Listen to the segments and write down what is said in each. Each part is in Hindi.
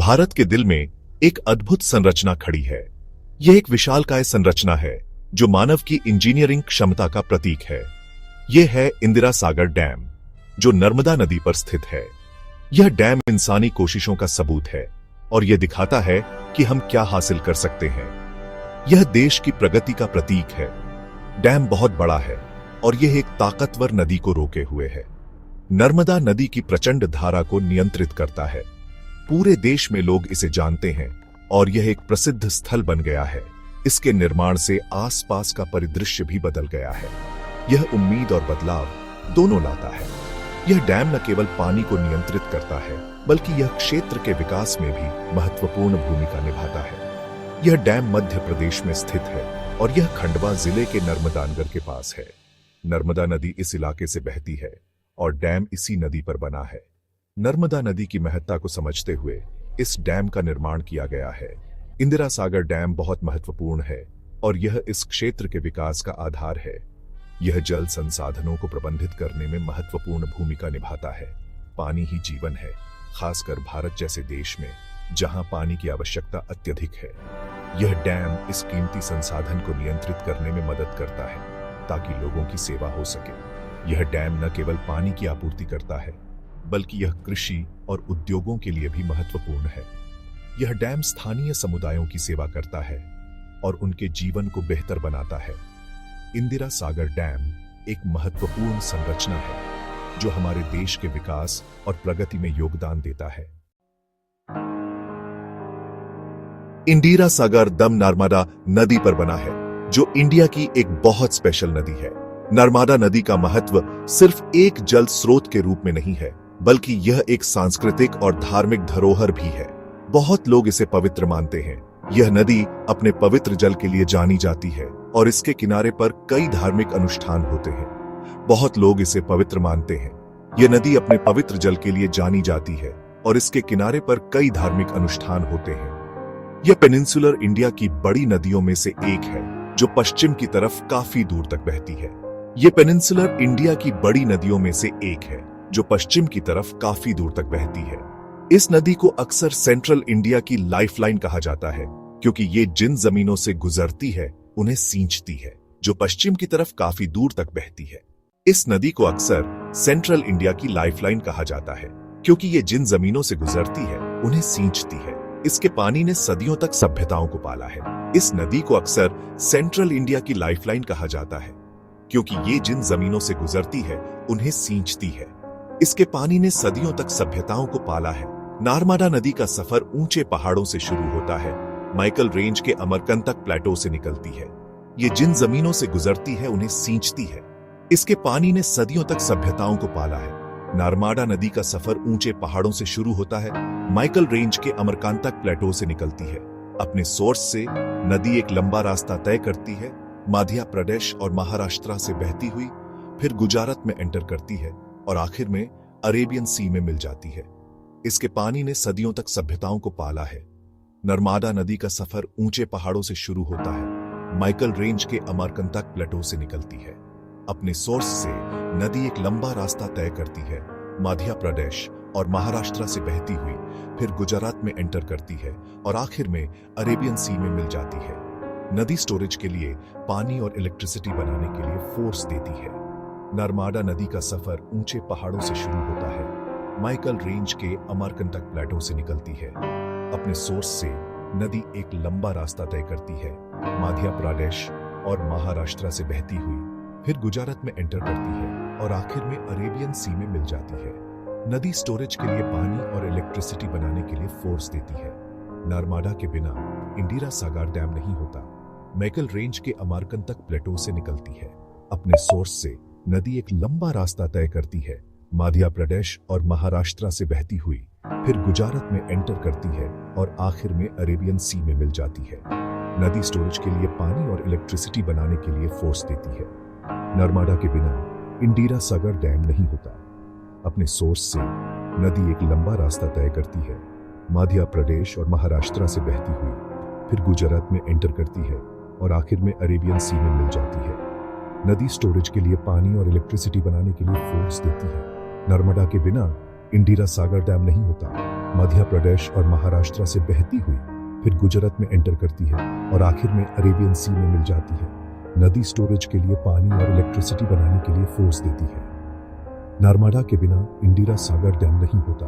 भारत के दिल में एक अद्भुत संरचना खड़ी है। यह एक विशालकाय संरचना है जो मानव की इंजीनियरिंग क्षमता का प्रतीक है। यह है इंदिरा सागर डैम, जो नर्मदा नदी पर स्थित है। यह डैम इंसानी कोशिशों का सबूत है और यह दिखाता है कि हम क्या हासिल कर सकते हैं। यह देश की प्रगति का प्रतीक है। डैम बहुत बड़ा है और यह एक ताकतवर नदी को रोके हुए है। नर्मदा नदी की प्रचंड धारा को नियंत्रित करता है। पूरे देश में लोग इसे जानते हैं और यह एक प्रसिद्ध स्थल बन गया है। इसके निर्माण से आसपास का परिदृश्य भी बदल गया है। यह उम्मीद और बदलाव दोनों लाता है। यह डैम न केवल पानी को नियंत्रित करता है, बल्कि यह क्षेत्र के विकास में भी महत्वपूर्ण भूमिका निभाता है। यह डैम मध्य प्रदेश में स्थित है और यह खंडवा जिले के नर्मदानगर के पास है। नर्मदा नदी इस इलाके से बहती है और डैम इसी नदी पर बना है। नर्मदा नदी की महत्ता को समझते हुए इस डैम का निर्माण किया गया है। इंदिरा सागर डैम बहुत महत्वपूर्ण है और यह इस क्षेत्र के विकास का आधार है। यह जल संसाधनों को प्रबंधित करने में महत्वपूर्ण भूमिका निभाता है। पानी ही जीवन है, खासकर भारत जैसे देश में जहां पानी की आवश्यकता अत्यधिक है। यह डैम इस कीमती संसाधन को नियंत्रित करने में मदद करता है ताकि लोगों की सेवा हो सके। यह डैम न केवल पानी की आपूर्ति करता है, बल्कि यह कृषि और उद्योगों के लिए भी महत्वपूर्ण है। यह डैम स्थानीय समुदायों की सेवा करता है और उनके जीवन को बेहतर बनाता है। इंदिरा सागर डैम एक महत्वपूर्ण संरचना है जो हमारे देश के विकास और प्रगति में योगदान देता है। इंदिरा सागर डैम नर्मदा नदी पर बना है, जो इंडिया की एक बहुत स्पेशल नदी है। नर्मदा नदी का महत्व सिर्फ एक जल स्रोत के रूप में नहीं है, बल्कि यह एक सांस्कृतिक और धार्मिक धरोहर भी है। बहुत लोग इसे पवित्र मानते हैं। यह नदी अपने पवित्र जल के लिए जानी जाती है और इसके किनारे पर कई धार्मिक अनुष्ठान होते हैं। बहुत लोग इसे पवित्र मानते हैं। यह नदी अपने पवित्र जल के लिए जानी जाती है और इसके किनारे पर कई धार्मिक अनुष्ठान होते हैं। यह पेनिनसुलर इंडिया की बड़ी नदियों में से एक है जो पश्चिम की तरफ काफी दूर तक बहती है। यह पेनिनसुलर इंडिया की बड़ी नदियों में से एक है जो पश्चिम की तरफ काफी दूर तक बहती है। इस नदी को अक्सर सेंट्रल इंडिया की लाइफलाइन कहा जाता है, क्योंकि ये जिन जमीनों से गुजरती है उन्हें सींचती है, जो पश्चिम की तरफ काफी दूर तक बहती है। इस नदी को अक्सर सेंट्रल इंडिया की लाइफलाइन कहा जाता है, क्योंकि ये जिन जमीनों से गुजरती है उन्हें सींचती है। इसके पानी ने सदियों तक सभ्यताओं को पाला है। इस नदी को अक्सर सेंट्रल इंडिया की लाइफलाइन कहा जाता है, क्योंकि ये जिन जमीनों से गुजरती है उन्हें सींचती है। इसके पानी ने सदियों तक सभ्यताओं को पाला है। नर्मदा नदी का सफर ऊंचे पहाड़ों से शुरू होता है, माइकल रेंज के अमरकंटक प्लेटो से निकलती है। ये जिन जमीनों से गुजरती है उन्हें सींचती है। इसके पानी ने सदियों तक सभ्यताओं को पाला है। नर्मदा नदी का सफर ऊंचे पहाड़ों से शुरू होता है, माइकल रेंज के अमरकंटक प्लेटो से निकलती है। अपने सोर्स से नदी एक लंबा रास्ता तय करती है, मध्य प्रदेश और महाराष्ट्र से बहती हुई, फिर गुजरात में एंटर करती है और आखिर में अरेबियन सी में मिल जाती है। इसके पानी ने सदियों तक सभ्यताओं को पाला है। नर्मदा नदी का सफर ऊंचे पहाड़ों से शुरू होता है, माइकल रेंज के अमरकंटक प्लेटो से निकलती है। अपने सोर्स से नदी एक लंबा रास्ता तय करती है, मध्य प्रदेश और महाराष्ट्र से बहती हुई, फिर गुजरात में एंटर करती है और आखिर में अरेबियन सी में मिल जाती है। नदी स्टोरेज के लिए पानी और इलेक्ट्रिसिटी बनाने के लिए फोर्स देती है। नर्मदा नदी का सफर ऊंचे पहाड़ों से शुरू होता है, माइकल रेंज के अमरकंटक प्लेटो से निकलती है। अपने सोर्स से नदी एक लंबा रास्ता तय करती है, मध्य प्रदेश और महाराष्ट्र से बहती हुई, फिर गुजरात में एंटर करती है और आखिर में अरेबियन सी में मिल जाती है। नदी स्टोरेज के लिए पानी और इलेक्ट्रिसिटी बनाने के लिए फोर्स देती है। नर्मदा के बिना इंदिरा सागर डैम नहीं होता। माइकल रेंज के अमरकंटक प्लेटो से निकलती है। अपने सोर्स से नदी एक लंबा रास्ता तय करती है, मध्य प्रदेश और महाराष्ट्र से बहती हुई, फिर गुजरात में एंटर करती है और आखिर में अरेबियन सी में मिल जाती है। नदी स्टोरेज के लिए पानी और इलेक्ट्रिसिटी बनाने के लिए फोर्स देती है। नर्मदा के बिना इंदिरा सागर डैम नहीं होता। अपने सोर्स से नदी एक लंबा रास्ता तय करती है, मध्य प्रदेश और महाराष्ट्र से बहती हुई, फिर गुजरात में एंटर करती है और आखिर में अरेबियन सी में मिल जाती है। नदी स्टोरेज के लिए पानी और इलेक्ट्रिसिटी बनाने के लिए फोर्स देती है। नर्मदा के बिना इंदिरा सागर डैम नहीं होता, मध्य प्रदेश और महाराष्ट्र से बहती हुई फिर गुजरात में एंटर करती है और आखिर में अरेबियन सी में मिल जाती है। नदी स्टोरेज के लिए पानी और इलेक्ट्रिसिटी बनाने के लिए फोर्स देती है। नर्मदा के बिना इंदिरा सागर डैम नहीं होता,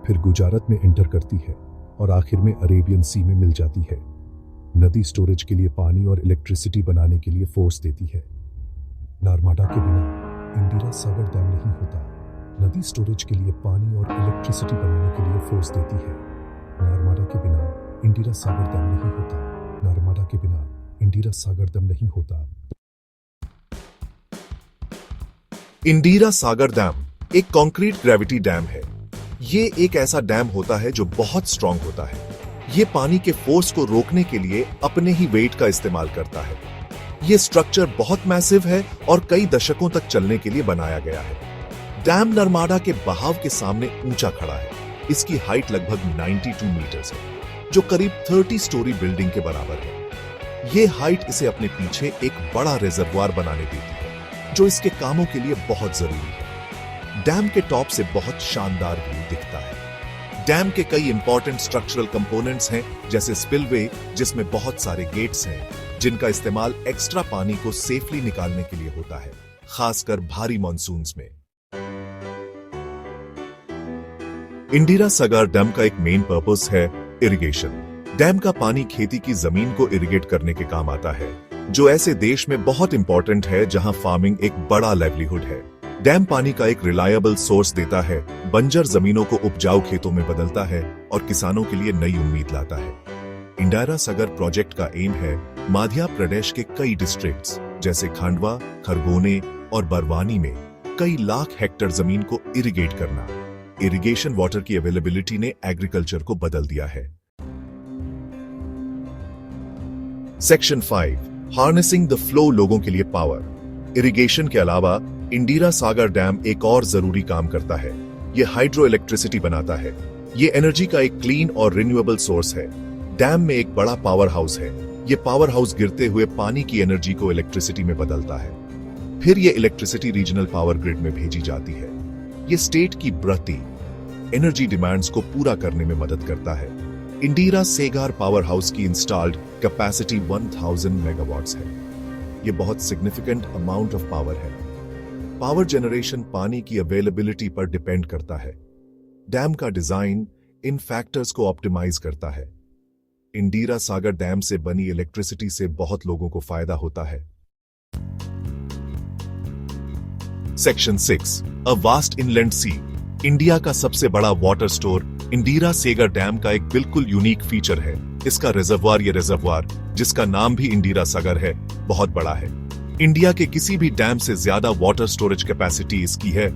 फिर गुजरात में एंटर करती है और आखिर में अरेबियन सी में मिल जाती है। नदी स्टोरेज के लिए पानी और इलेक्ट्रिसिटी बनाने के लिए फोर्स देती है। नर्मदा के बिना इंदिरा सागर डैम नहीं होता, नदी स्टोरेज के लिए पानी और इलेक्ट्रिसिटी बनाने के लिए फोर्स देती है। नर्मदा के बिना इंदिरा सागर डैम नहीं होता, नर्मदा के बिना इंदिरा सागर डैम नहीं होता। इंदिरा सागर डैम एक कंक्रीट ग्रेविटी डैम है। ये एक ऐसा डैम होता है जो बहुत स्ट्रांग होता है। ये पानी के फोर्स को रोकने के लिए अपने ही वेट का इस्तेमाल करता है। ये स्ट्रक्चर बहुत मैसिव है और कई दशकों तक चलने के लिए बनाया गया है। डैम नर्मदा के बहाव के सामने ऊंचा खड़ा है। इसकी हाइट लगभग 92 मीटर्स है, जो करीब 30 स्टोरी बिल्डिंग के बराबर है। ये हाइट इसे अपने पीछे एक बड़ा रिजर्वॉयर बनाने देती है, जो इसके कामों के लिए बहुत जरूरी है। डैम के टॉप से बहुत शानदार व्यू दिखता है। डैम के कई इंपॉर्टेंट स्ट्रक्चरल कंपोनेंट्स हैं, जैसे स्पिलवे, जिसमें बहुत सारे गेट्स हैं, जिनका इस्तेमाल एक्स्ट्रा पानी को सेफली निकालने के लिए होता है, खासकर भारी मॉनसून्स में। इंदिरा सागर डैम का एक मेन पर्पस है इरिगेशन। डैम का पानी खेती की जमीन को इरिगेट करने के काम आता है, जो ऐसे देश में बहुत इंपॉर्टेंट है जहां फार्मिंग एक बड़ा लाइवलीहुड है। डैम पानी का एक रिलायबल सोर्स देता है, बंजर जमीनों को उपजाऊ खेतों में बदलता है और किसानों के लिए नई उम्मीद लाता है। इंदिरा सागर प्रोजेक्ट का एम है मध्य प्रदेश के कई डिस्ट्रिक्ट्स जैसे खंडवा, खरगोने और बरवानी में कई लाख हेक्टेयर जमीन को इरिगेट करना। इरिगेशन वाटर की अवेलेबिलिटी ने एग्रीकल्चर को बदल दिया है। सेक्शन 5 हार्नेसिंग द फ्लो, लोगों के लिए पावर। इरिगेशन के अलावा इंदिरा सागर डैम एक और जरूरी काम करता है। यह हाइड्रो इलेक्ट्रिसिटी बनाता है। यह एनर्जी का एक क्लीन और रिन्यूएबल सोर्स है। डैम में एक बड़ा पावर हाउस है। यह पावर हाउस गिरते हुए पानी की एनर्जी को इलेक्ट्रिसिटी में बदलता है। फिर यह इलेक्ट्रिसिटी रीजनल पावर ग्रिड में भेजी जाती है। यह स्टेट की बढ़ती एनर्जी डिमांड्स को पूरा करने में मदद करता है। इंदिरा सागर पावर हाउस की इंस्टॉल्ड कैपेसिटी 1000 मेगावाट्स है। यह बहुत सिग्निफिकेंट अमाउंट ऑफ पावर है। पावर जनरेशन पानी की अवेलेबिलिटी पर डिपेंड करता है। डैम का डिजाइन इन फैक्टर्स को ऑप्टिमाइज करता है। इंदिरा सागर डैम से बनी इलेक्ट्रिसिटी से बहुत लोगों को फायदा होता है। Section 6 a vast inland sea. India का सबसे बड़ा water store Indira Sagar dam का एक बिल्कुल यूनिक फीचर है। इसका रिजर्वॉयर, जिसका नाम भी इंदिरा सागर है, बहुत बड़ा है। इंडिया के किसी भी डैम से ज्यादा वाटर स्टोरेज कैपेसिटी इसकी है।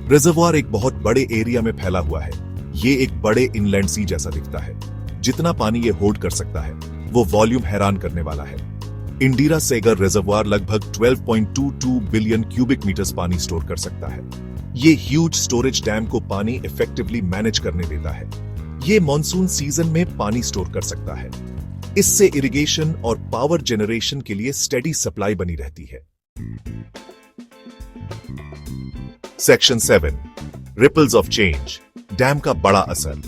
रिजर्वॉयर एक बहुत बड़े एरिया में फैला हुआ है। ये एक बड़े इनलैंड सी जैसा दिखता है। जितना पानी ये होल्ड कर सकता है, वो वॉल्यूम हैरान करने वाला है। इंदिरा सागर रिजर्वॉयर लगभग 12.22 बिलियन क्यूबिक मीटर्स पानी स्टोर कर सकता है। ये ह्यूज स्टोरेज डैम को पानी इफेक्टिवली मैनेज करने देता है। ये मॉनसून सीजन में पानी स्टोर कर सकता है। इससे इरिगेशन और पावर जनरेशन के लिए स्टेडी सप्लाई बनी रहती है। Section 7 ripples of change. Dam का बड़ा असर।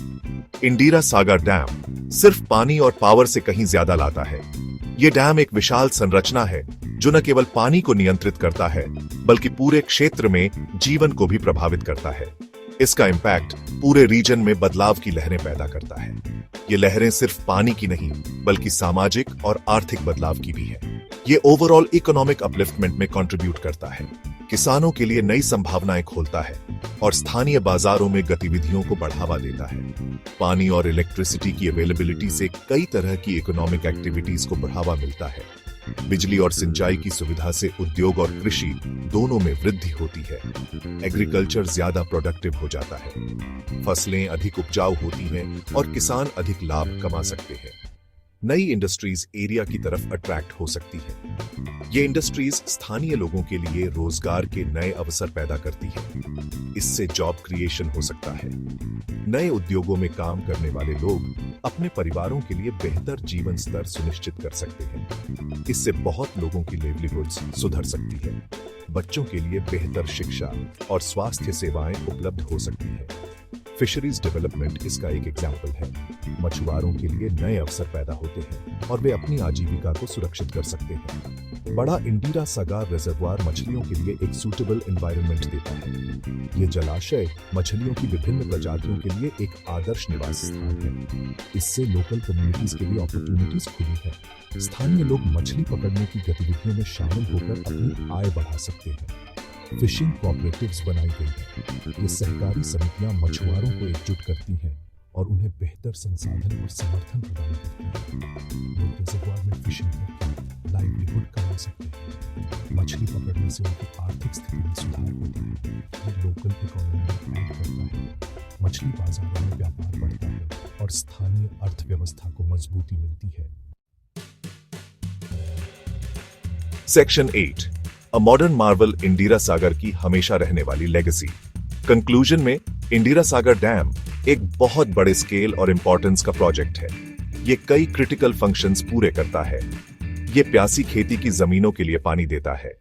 इंदिरा सागर डैम सिर्फ पानी और पावर से कहीं ज्यादा लाता है। यह डैम एक विशाल संरचना है जो न केवल पानी को नियंत्रित करता है, बल्कि पूरे क्षेत्र में जीवन को भी प्रभावित करता है। इसका इंपैक्ट पूरे रीजन में बदलाव की लहरें पैदा करता है। ये लहरें सिर्फ पानी की नहीं, बल्कि सामाजिक और आर्थिक बदलाव की भी है। ये ओवरऑल इकोनॉमिक अपलिफ्टमेंट में कंट्रीब्यूट करता है, किसानों के लिए नई संभावनाएं खोलता है और स्थानीय बाजारों में गतिविधियों को बढ़ावा देता है। पानी और इलेक्ट्रिसिटी की अवेलेबिलिटी से कई तरह की इकोनॉमिक एक्टिविटीज को बढ़ावा मिलता है। बिजली और सिंचाई की सुविधा से उद्योग और कृषि दोनों में वृद्धि होती है। एग्रीकल्चर ज्यादा प्रोडक्टिव हो जाता है, फसलें अधिक उपजाऊ होती हैं और किसान अधिक लाभ कमा सकते हैं। नई इंडस्ट्रीज एरिया की तरफ अट्रैक्ट हो सकती है। ये इंडस्ट्रीज स्थानीय लोगों के लिए रोजगार के नए अवसर पैदा करती है। इससे जॉब क्रिएशन हो सकता है। नए उद्योगों में काम करने वाले लोग अपने परिवारों के लिए बेहतर जीवन स्तर सुनिश्चित कर सकते हैं। इससे बहुत लोगों की लिवलीहुड्स सुधर सकती है। बच्चों के लिए बेहतर शिक्षा और स्वास्थ्य सेवाएं उपलब्ध हो सकती है। फिशरीज डेवलपमेंट इसका एक एग्जाम्पल है। मछुआरों के लिए नए अवसर पैदा होते हैं और वे अपनी आजीविका को सुरक्षित कर सकते हैं। बड़ा इंदिरा सागर रिजर्वायर मछलियों के लिए एक सूटेबल एनवायरनमेंट देता है। ये जलाशय मछलियों की विभिन्न प्रजातियों के लिए एक आदर्श निवास स्थान है। इससे लोकल कम्युनिटीज के लिए अपॉर्चुनिटीज खुली है। स्थानीय लोग मछली पकड़ने की गतिविधियों में शामिल होकर अपनी आय बढ़ा सकते हैं। फिशिंग कोऑपरेटिव्स बनाई गई है। ये सहकारी समितियां मछुआरों को एकजुट करती हैं और उन्हें बेहतर संसाधन और समर्थन प्रदान करती हैं। लोग रिजर्वायर में फिशिंग करके लाइवलीहुड कमा सकते हैं। मछली पकड़ने से उनकी आर्थिक स्थिति में सुधार होता है। ये लोकल इकोनॉमी में ऐड करता है। मछली बाजारों में व्यापार बढ़ता है और स्थानीय अर्थव्यवस्था को मजबूती मिलती है। Section 8 a modern marvel Indira Sagar की हमेशा रहने वाली लेगेसी। कंक्लूजन में इंदिरा सागर डैम एक बहुत बड़े स्केल और इंपॉर्टेंस का प्रोजेक्ट है। ये कई क्रिटिकल फंक्शंस पूरे करता है। ये प्यासी खेती की जमीनों के लिए पानी देता है।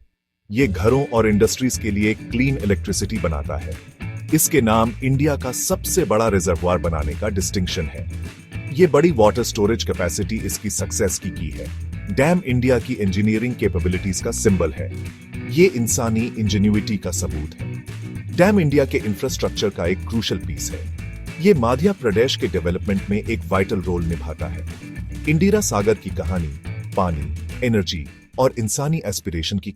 ये घरों और इंडस्ट्रीज के लिए क्लीन इलेक्ट्रिसिटी बनाता है। इसके नाम इंडिया का सबसे बड़ा रिजर्वायर बनाने का डिस्टिंक्शन है। ये बड़ी वाटर स्टोरेज कैपेसिटी इसकी सक्सेस की है। डैम इंडिया की इंजीनियरिंग कैपेबिलिटीज का सिंबल है। ये इंसानी इंजेन्युइटी का सबूत है। डैम इंडिया के इंफ्रास्ट्रक्चर का एक क्रूशल पीस है। ये मध्य प्रदेश के डेवलपमेंट में एक वाइटल रोल निभाता है। इंदिरा सागर की कहानी पानी, एनर्जी और इंसानी एस्पिरेशन की